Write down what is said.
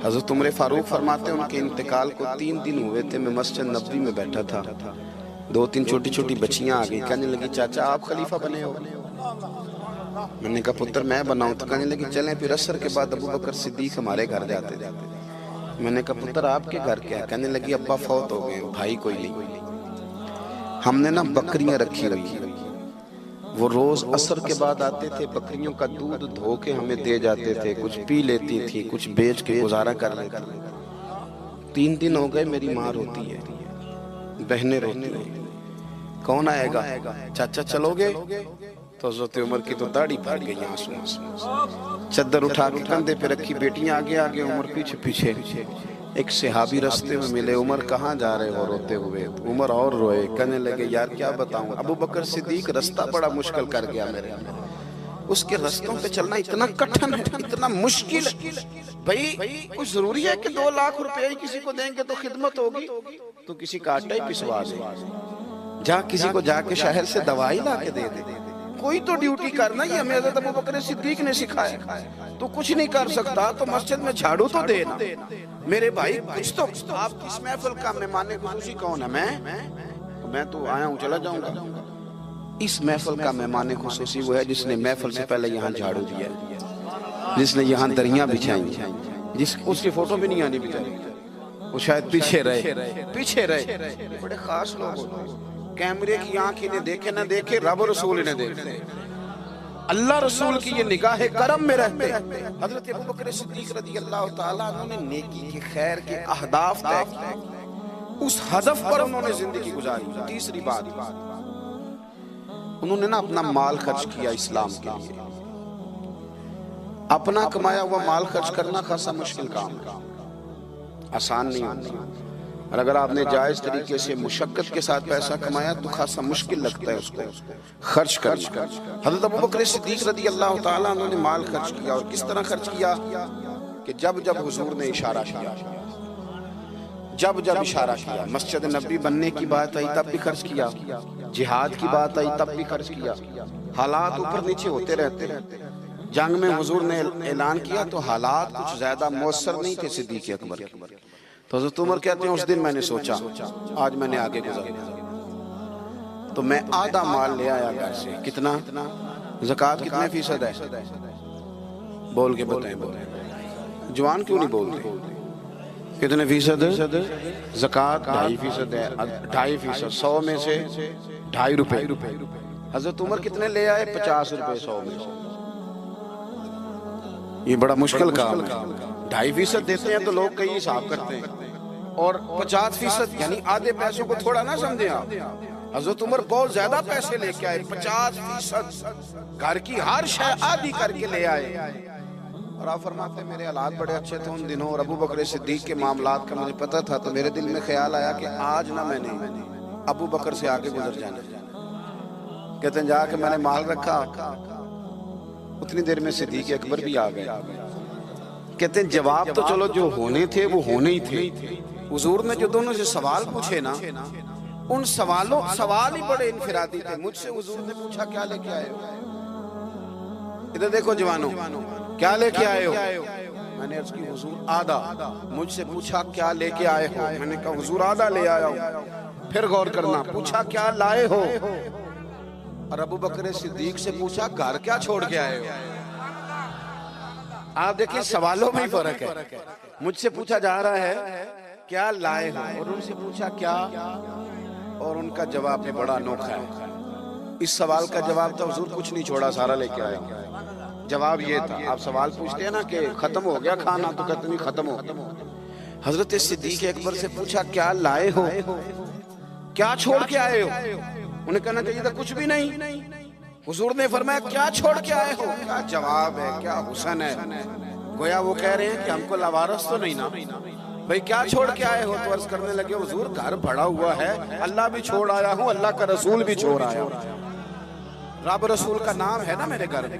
حضرت عمر فاروق فرماتے ہیں ان کے انتقال کو 3 دن ہوئے تھے، میں مسجد نبوی میں بیٹھا تھا، 2-3 چھوٹی چھوٹی بچیاں آ گئی، کہنے لگی چاچا آپ خلیفہ بنے ہو؟ میں نے کہا پتر میں بناؤں؟ تو کہنے لگی چلیں پھر عصر کے بعد ابو بکر صدیق ہمارے گھر جاتے تھے۔ میں نے کہا پتر آپ کے گھر کیا ہے؟ کہنے لگی ابا فوت ہو گئے، بھائی کوئی نہیں، ہم نے نا بکریاں رکھی ہوئی ہیں، وہ روز عصر کے بعد آتے تھے، بکریوں کا دودھ دھو کے ہمیں دے جاتے تھے، کچھ پی لیتی تھی، کچھ بیچ کے گزارا کر لیتی۔ 3 دن ہو گئے، میری ماں روتی ہے، بہنیں روتی ہیں، کون آئے گا؟ چاچا چلو گے؟ تو حضرت عمر کی تو داڑھی پھٹ گئی آنسو آنسو، چادر اٹھا کے کندھے پہ رکھی، بیٹیاں آگے آگے، عمر پیچھے پیچھے۔ ایک صحابی رستے میں ملے، عمر کہاں جا رہے ہو روتے ہوئے؟ عمر اور روئے، کہنے لگے یار کیا بتاؤں، ابو بکر صدیق رستہ بڑا مشکل کر گیا میرے، اس کے رستوں پہ چلنا اتنا کٹھن ہے، اتنا مشکل ہے۔ بھئی کچھ ضروری ہے کہ 2 لاکھ روپے ہی کسی کو دیں گے تو خدمت ہوگی؟ تو کسی کا آٹا ہی پسوا دے، جا کسی کو جا کے شہر سے دوائی لا کے دے دے، کوئی تو ڈیوٹی کرنا، یہ ہمیں حضرت ابو بکر صدیق نے سکھایا۔ تو کچھ نہیں کر سکتا تو مسجد میں جھاڑو تو دینا، میرے بھائی کچھ تو۔ آپ اس محفل کا مہمان خصوصی کون ہے؟ میں تو آیا ہوں چلا جاؤں گا۔ اس محفل کا مہمان خصوصی وہ ہے جس نے محفل سے پہلے یہاں جھاڑو دیا، جس نے یہاں دریاں بچھائیں، اس کی فوٹو بھی نہیں آنی بیچاری، وہ شاید پیچھے رہے، بڑے خاص لوگ ہوتے ہیں، کیمرے کی آنکھ انہیں دیکھے نہ دیکھے، رب رسول انہیں دیکھتے، اللہ رسول کی یہ نگاہ کرم میں رہتے۔ حضرت ابو بکر صدیق رضی اللہ تعالیٰ عنہ نے نیکی کے، خیر کے اہداف طے کیے، اس ہدف پر انہوں نے زندگی گزاری۔ تیسری بات، انہوں نے نا اپنا مال خرچ کیا اسلام کے لیے۔ اپنا کمایا ہوا مال خرچ کرنا خاصا مشکل کام ہے، آسان نہیں ہوتا، اور اگر آپ نے جائز طریقے سے مشقت کے ساتھ پیسہ کمایا تو خاصا مشکل لگتا ہے اس کو خرچ کرنا۔ حضرت ابو بکر صدیق رضی اللہ تعالیٰ عنہ نے مال خرچ کیا، اور کس طرح خرچ کیا کہ جب حضور نے اشارہ کیا، جب اشارہ کیا، مسجد نبی بننے کی بات آئی تب بھی خرچ کیا، جہاد کی بات آئی تب بھی خرچ کیا۔ حالات اوپر نیچے ہوتے رہتے ہیں، جنگ میں حضور نے اعلان کیا تو حالات کچھ زیادہ مؤثر نہیں تھے صدیق اکبر کے، تو حضرت عمر کہتے ہیں اس دن میں نے سوچا آج میں نے آگے گزرنا، تو میں آدھا مال لے آیا گھر سے۔ کتنا؟ زکوٰۃ کتنے فیصد ہے؟ بول کے بتائیں، جوان کیوں نہیں بولتے؟ کتنے فیصد؟ زکوٰۃ 2.5% ہے، 2.5%، 100 میں سے 2.5 روپے۔ حضرت عمر کتنے لے آئے؟ 50 روپے 100 میں سے۔ یہ بڑا مشکل کام ہے، 2.5% دیتے ہیں تو لوگ کئی حساب کرتے ہیں، اور 50% یعنی آدھے پیسوں کو تھوڑا نہ سمجھیں آپ۔ حضرت عمر بہت زیادہ پیسے لے کے آئے، 50%، گھر کی ہر شے آدھی کر کے لے آئے، اور آپ فرماتے ہیں میرے حالات بڑے اچھے تھے ان دنوں، اور ابو بکر صدیق کے معاملات کا مجھے پتہ تھا، تو میرے دل میں خیال آیا کہ آج نہ میں نے ابو بکر سے آگے گزر جانا۔ کہتے ہیں جا کے میں نے مال رکھا، اتنی دیر میں صدیق اکبر بھی آ گئے۔ کہتے ہیں جواب تو چلو جو ہونے تھے وہ ہونے ہی تھے، حضور نے جو دونوں سے سوال پوچھے نا، ان سوال ہی بڑے انفرادی تھے۔ مجھ سے حضور نے پوچھا کیا لے کے آئے ہو؟ ادھر دیکھو جوانوں، کیا لے کے آئے ہو؟ میں نے عرض کی حضور آدھا۔ مجھ سے پوچھا کیا لے کے آئے ہو؟ میں نے کہا حضور آدھا لے آیا ہوں۔ پھر غور کرنا، پوچھا کیا لائے ہو؟ اور ابو بکر صدیق سے پوچھا گھر کیا چھوڑ کے آئے ہو؟ آپ دیکھیں سوالوں میں ہی فرق ہے، مجھ سے پوچھا جا رہا ہے کیا لائے ہو، اور ان سے پوچھا کیا، اور ان کا جواب بھی بڑا انوکھا ہے۔ اس سوال کا جواب تھا حضور کچھ نہیں چھوڑا، سارا لے کے آیا ہوں۔ جواب یہ تھا، آپ سوال پوچھتے ہیں نا کہ ختم ہو گیا کھانا، تو کہتے نہیں ختم ہو گیا۔ حضرت صدیق اکبر سے پوچھا کیا لائے ہو، کیا چھوڑ کے آئے ہو؟ انہیں کہنا چاہیے تھا کچھ بھی نہیں۔ حضور نے فرمایا کیا چھوڑ کے آئے ہو؟ کیا جواب ہے، کیا حسن ہے، گویا وہ کہہ رہے ہیں کہ ہم کو لوارث تو نہیں نا بھئی، کیا چھوڑ کے آئے ہو؟ تو عرض کرنے لگے حضور گھر بھرا ہوا ہے، اللہ بھی چھوڑ آیا ہوں، اللہ کا رسول بھی چھوڑ آیا ہوں، رب رسول کا نام ہے نا میرے گھر میں۔